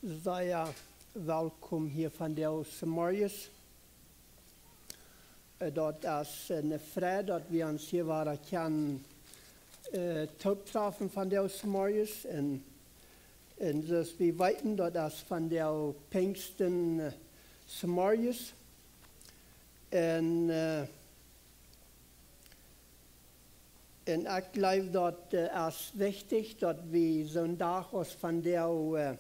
Sehr welkom hier van de Samariërs. Dat is een vrede dat we ons hier waren kunnen toepassen van de Samariërs. En dus we weten dat is van de Pinksten Samariërs. En ik geloof dat het is wichtig dat we zo'n dag als van de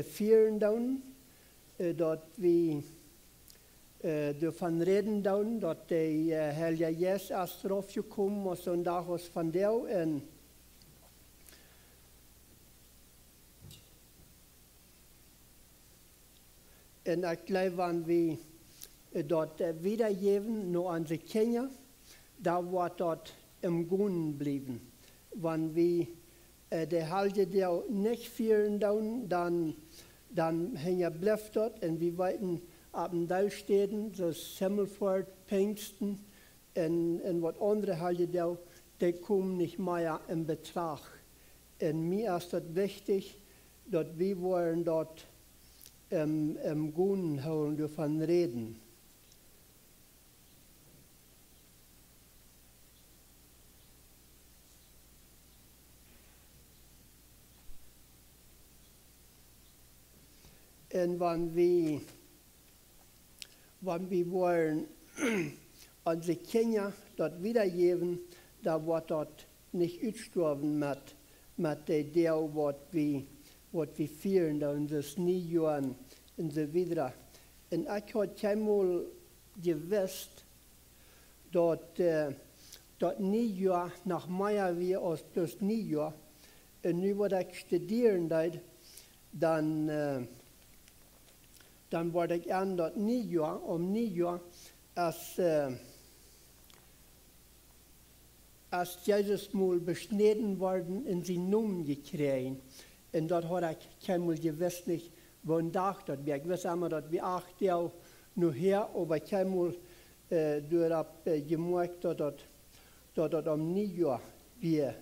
vieren doen, dat we ervan reden doen, dat de Heer Jezus is erop gekomen als zo'n dag als van de. En ik geloof aan we dat weitergeven naar onze kinderen, daar wordt dat im Guten blijven. Wenn wir de halve deel niet vieren doen, dan blijft dat. En we weten op een deel steden, zoals Semmelfort, Pinksten en wat andere halve deel, die komen niet meer in betracht. En mir is het wichtig, dat we wollen dat im Guten houden, ervan reden. En wanneer we wollen onze kinderen dat weitergeven, dan wordt dat niet uitgestorven met de deel wat we vieren, dan dus nieuwjaar en zo verder. En ik had eenmaal gewist dat nieuwjaar nog meer weer als plus nieuwjaar. En nu wat ik studeren deed, dan word ik aan dat nieuwjaar, als Jezus moet besneden worden in zijn naam gekregen. En dat had ik keinmal gewist niet, wanneer dat werd. Ik wist allemaal dat we 8 jaar nu her, maar keinmal door gemerkt dat om nieuwjaar weer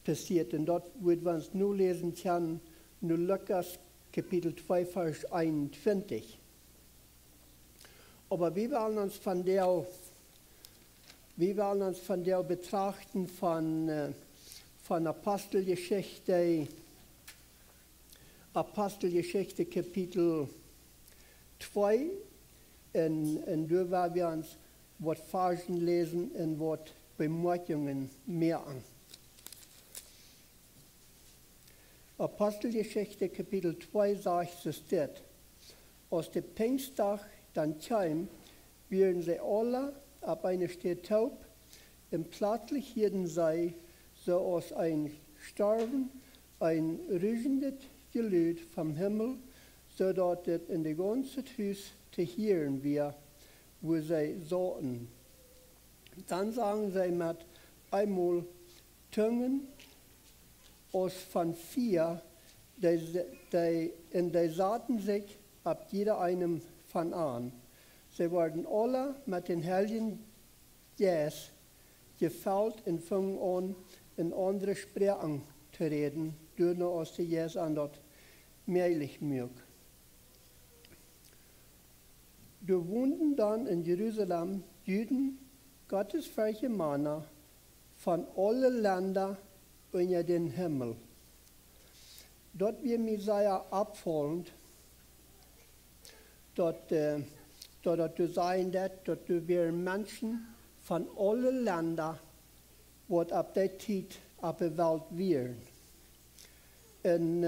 passiert. En dat wordt we ons nu lezen kunnen, nu Lukas Kapitel 2, Vers 21. Aber wir wollen uns von der betrachten von Apostelgeschichte Kapitel 2. Und da werden wir uns was Versen lesen und was Bemerkungen merken. Apostelgeschichte Kapitel 2 sagt es dort. Aus dem Pfingsttag dann kam, werden sie alle ab einer Stadt taub, und plötzlich hörten sie, so aus ein Sterben, ein rügendes Geluid vom Himmel, so dass es in der ganzen Haus zu hören war, wo sie saßen. Dann sagen sie mit einmal Zungen aus von 4, die saßen sich ab jeder einem von an. Sie wurden alle mit den Heiligen Geist gefüllt und fingen an, in andere Sprachen zu reden, durch aus der Jesus an dort möglich mög. Da wohnten dann in Jerusalem Juden, gottesfürchtige Männer von allen Ländern unter den Himmel. Dort wir Messiah abfallend, dort du sein dort du wir Menschen von allen Ländern, was ab der Zeit auf der Welt wären. Und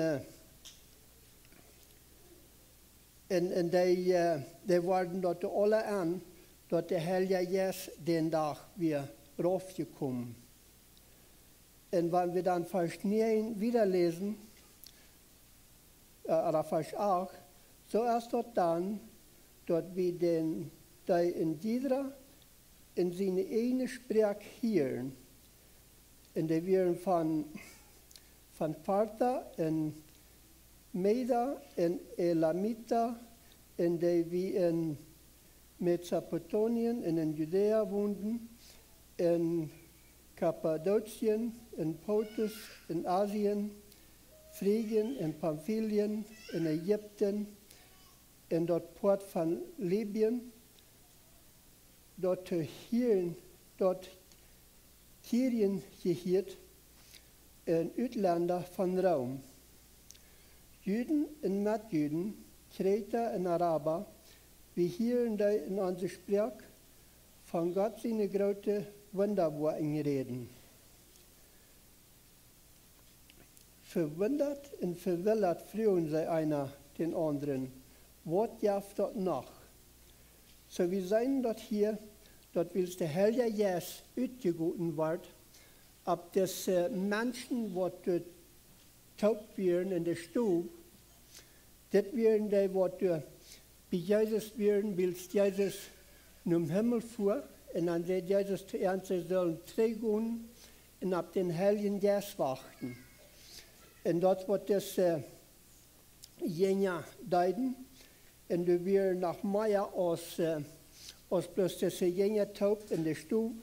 die waren dort alle an, dort der Herr Jesus den Tag wir raufgekommen. Und wenn wir dann Vers 9 wieder lesen, oder Vers 8, so ist dort dann, dort wir die in jeder in seine eigene Sprache hören. Und die wären von Parther und Meda und Elamita, und die wir in Mesopotamien und in Judäa wohnten, in Kappadokien, in Pontus, in Asien, Phrygien, in Pamphylien, in Ägypten, in dort Port von Libyen, dort Hierien, dort Kyrien gehiert, in Utländer von Rom. Juden und Mitjuden, Kreter und Araber, wir hören da in unserem Sprach von Gott seine große Wunderworten reden. Verwundert und verwillert fragen sie einer den anderen, was jaft dort noch? So wir sein dort hier, dort will der Heilige Geist ausgegoten wird, ob das Menschen, die taub werden in der Stube, das werden die, die bei Jesus werden, will Jesus zum Himmel fuhr, und dann sagt Jesus zu ihnen, sie sollen trägen und auf den Heiligen Geist warten. Und dort wird das Jena deuten, und wir nach Meier aus bloß das Jena taub in der Stube.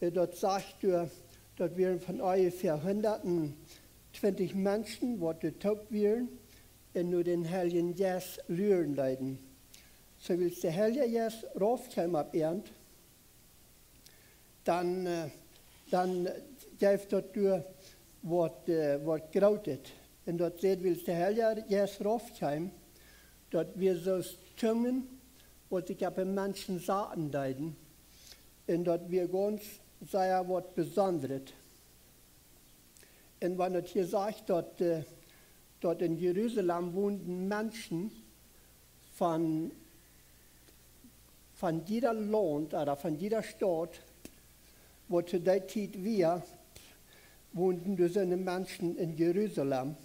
Dort sagt er, dort wären von ungefähr 120 Menschen, die taub wären, und nur den Heiligen Geist lüren leiden. So will der Heilige Geist raufkommen ab Ernt, dann gibt dort durch, was grautet. Und dort seht, will der Heilige Geist raufkommen, dort wir so Zungen, was sich auf den Menschen sagen leiden, und dort wir ganz sehr was Besonderes. Und wenn es hier sagt, dort in Jerusalem wohnten Menschen von jeder Land oder von jeder Stadt, wo zu der Zeit wir wohnten durch so Menschen in Jerusalem.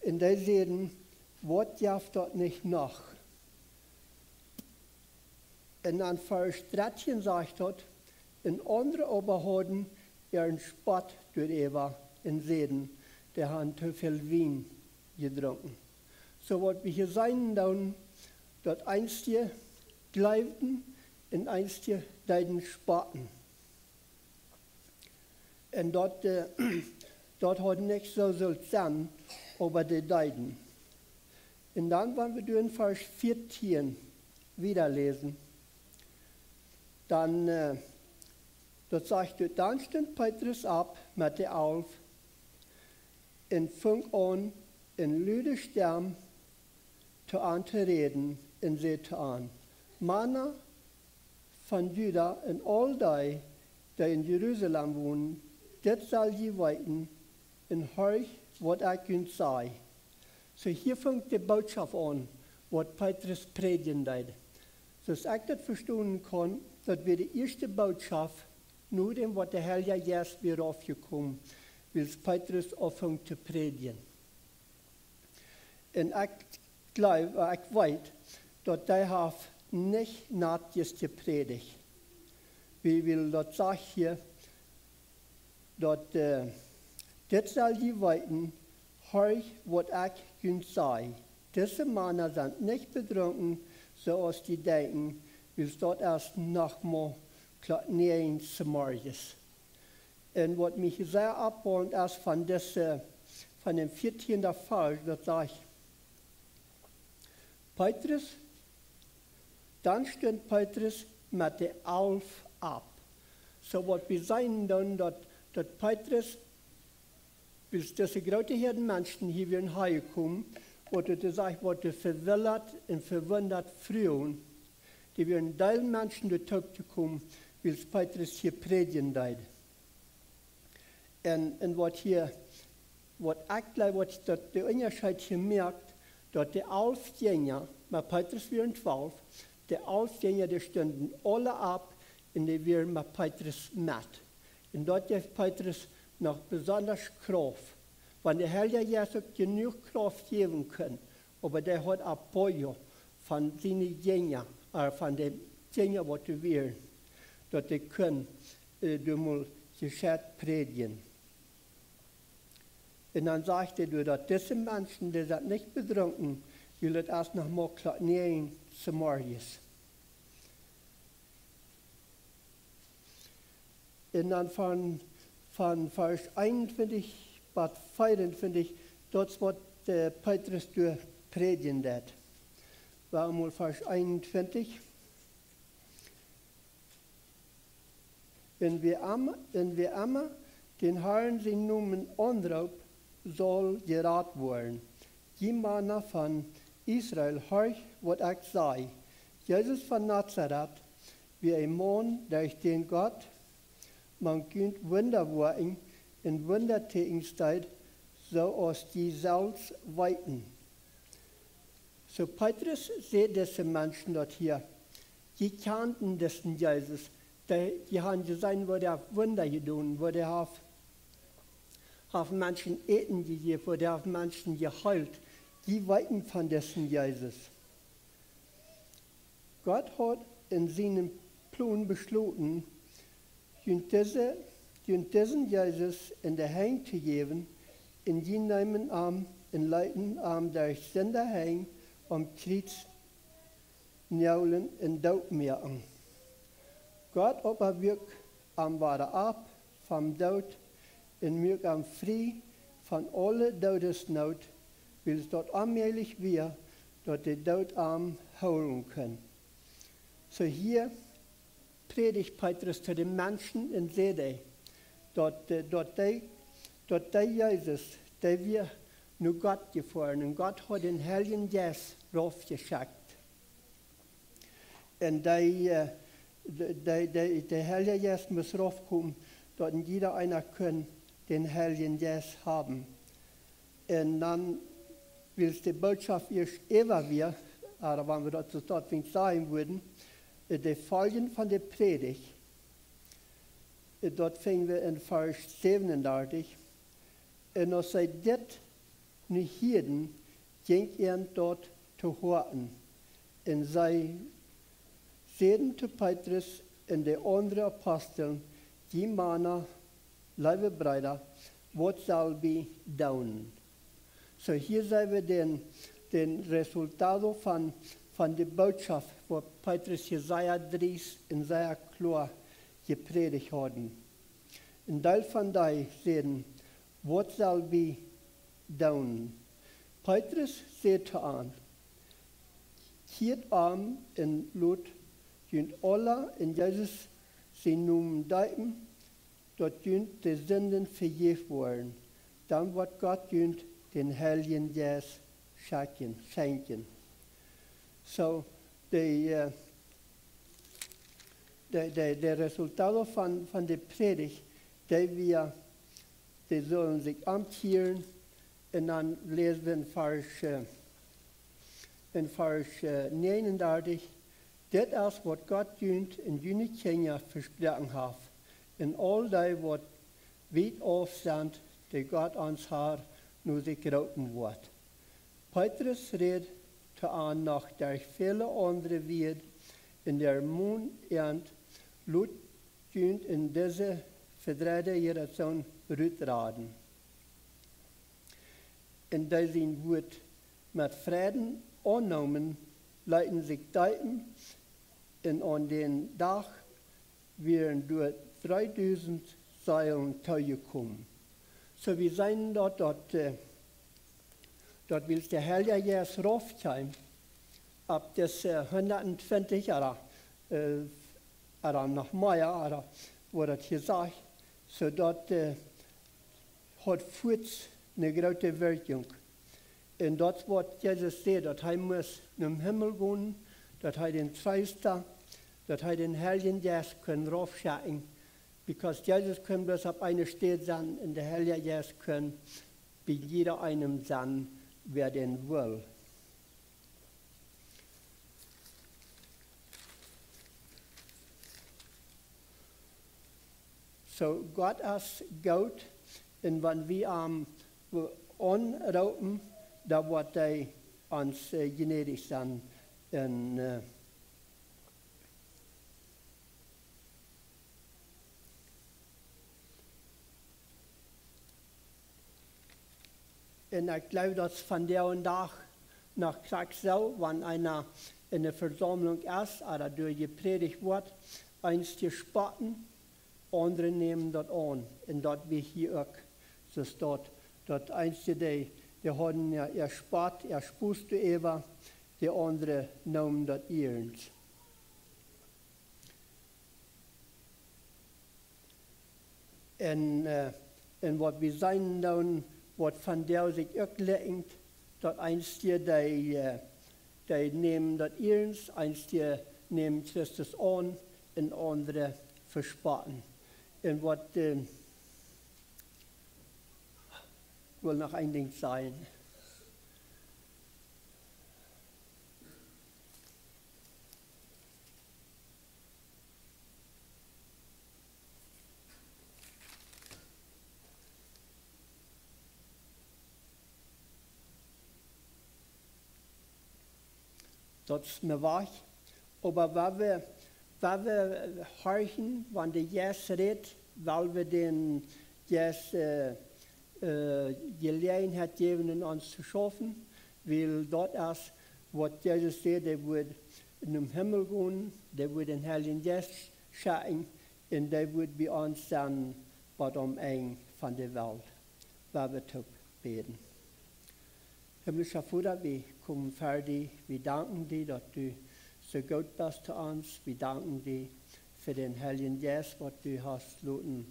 Und die sehen, was jaft dort nicht noch? Und an Versträtchen sagt dort, in andere Oberhoden ihren Spott durch Eva in Seden, der haben zu viel Wein getrunken. So was wir hier sein, dann dort einstje glaubten und einstje deiden Spaten. Und dort hat nicht so sein, aber die deiden. Und dann, wenn wir durch den Vers 14 wiederlesen, dann dort sagt er, dann stand Petrus ab mit der Alf und fing an, in lüde Stimme zu reden und sagte an, Männer von Juda und all die in Jerusalem wohnen, das soll je weiten und hört, was ich ihnen sei. So hier fängt die Botschaft an, was Petrus predigen wird. So dass ich das verstehen kann, dass wir die erste Botschaft, nur dem, was der Heilige Geist wieder aufgekommen, will Petrus anfangen zu predigen. Und ich glaube, ich weiß, dass der nicht nahtjes gepredigt. Wie will das sagen hier, dass das soll die weiten, hört, was ich ihnen sei. Diese Männer sind nicht betrunken, so als die denken, will es dort erst nochmal näher zum Morgens. Und was mich sehr abholt, ist von dem 14. Vers, das sagt, Petrus, dann stand Petrus mit der Alf ab. So was wir sagen dann, dass Petrus, bis diese großen Herden Menschen hier wieder herkommen, was er sagt, was er verwillert und verwundert fragen, die werden Teil Menschen die Tag kommen, will Petrus hier predigen leid. Und was ich glaube, was der Unterschied hier merkt, dass die 11 Jünger, mit Petrus waren 12, die 11 Jünger, die standen alle ab und die waren mit Petrus mit. Und dort hat Petrus noch besonders Kraft. Wenn der Heilige Geist genug Kraft geben kann, aber der hat ein paar von seinen Jüngern, von den Jüngern, die waren, dass die können mal gescheit predigen. Und dann sagte er, dass diese Menschen, die sind nicht betrunken, will das erst noch mal nähen zum Morgens. Und dann von Vers 21 was feiern, finde ich, das, was Petrus durch predigen hat. War einmal Vers 21. Wenn wir einmal den Herrn sein Namen anrufen, soll gerat werden. Die Männer von Israel, hört, was ich sage. Jesus von Nazareth, wie ein Mann, durch den Gott, man könnte Wunder wirken, in Wundertätigkeit, so aus die selbst weiten. So Petrus sieht diese Menschen dort hier, die kannten diesen Jesus, die haben gesehen, wo der Wunder getan, wo der auf Menschen Eten gegeben, wo der auf Menschen geheilt, die weiten von diesen Jesus. Gott hat in seinem Plan beschlossen, diesen Jesus in der Hand zu geben, in die nehmen Arm, in Leuten Arm durch Sünder hängen, Kreuz Njaulen in Dood merken. Gott aber wirkt am Ware ab vom Dood und wirkt am frei von alle Todesnot, will es dort allmählich wir, dort die Todarm holen können. So hier predigt Petrus zu den Menschen in Sede, dort der Jesus, der wir nur Gott gefahren und Gott hat den Heiligen Geist raufgeschickt. Und der Heilige Geist muss raufkommen, dort jeder einer kann den Heiligen Geist haben. Und dann will es die Botschaft erst immer wieder, aber wenn wir das dort sagen würden, die Folgen von der Predigt, dort fingen wir in Vers 37, und als sie das nicht hielten, ging er dort zu horten. Und sie sehen zu Petrus und die anderen Aposteln, die Männer, liebe Brüder, was soll wir tun? So hier sehen wir den Resultat von der Botschaft, wo Petrus Jesaja 3 in sehr klar gepredigt haben. Ein Teil von die sehen, was soll wir tun? Petrus sagt an, kiert arm in Lot, und alle in Jesus sein Namen deuten, dort jünt die Sünden vergeben worden. Dann wird Gott jünt den Heiligen Geist schenken. So, der Resultat von der Predigt, die sollen sich amtieren, und dann lesen wir in Vers 39, das ist, was Gott jünt in jene Kinder versprochen hat, in all die, was weit aufstand, die Gott ans Haar nur sich geroten wird. Petrus redet an nach der viele andere wird in der Mond und Lut jünt in diese verdreite Generation rütraden. In diesem Wort mit Frieden annehmen, leiten sich deuten, und an den Tag werden dort 3000 Seilen gekommen. So wir sind dort will der Heilige Geist raufkommen, ab das 120 Jahre, oder noch mehr, oder wurde das gesagt, so dort hat Furz eine große Wirkung. Und dort wird Jesus sehen, dass er muss im Himmel wohnen, dass er den Tröster, dass er den Heiligen Geist können raufschicken, because Jesus kann bloß auf eine Stelle sein, und der Heilige Geist kann bei jeder einem sein, wer den will. So Gott ist gut, und wenn wir anrufen, da wird er uns gnädig sein. Und ich glaube, dass von der und Tag nach Kraxau, wenn einer in der Versammlung ist oder durch gepredigt wird, eins zu spotten, andere nehmen das an. Und dort wie hier auch, so dort Dat einste die hadden ja spart, spoeste even, de andere namen dat eerens. En wat we zijn dan, wat van jou zich ook leent, dat einste die nemen dat eerens, einste neemt Christus aan en andere verspatten. En wat, ik wil nog één ding zeggen. Dat is me weg. Aber waar we horchen, wanneer de Jezus redt, weil we den Jezus gelegenheid geven in ons te schaffen, weil dat is wat Jezus zei, der wordt in den Himmel gaan, der wordt den Heiligen Geist schicken en der wordt bij ons dan wat een van de wereld, waar we te beten. Himmlischer Vater, wir kommen vor dir, wir danken dir, dass du so gut bist zu uns. Wir danken dir für den Heiligen Geist, was du hast lassen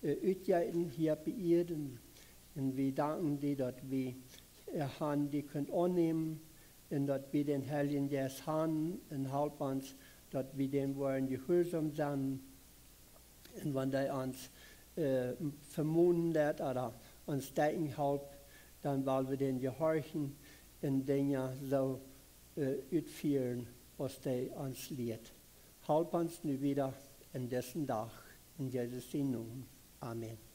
ausgehen hier bei ihr. Und wir danken dir, dass wir Herrn, die können annehmen und dass wir den Heiligen Geist haben und helfen uns, dass wir den wollen gehorsam sein. Und wenn der uns vermuten wird oder uns denken hilft, dann wollen wir den gehorchen und Dinge so ausführen, was der uns lehrt. Halb uns nu wieder in dessen Tag, in Jesus' Namen. Amen.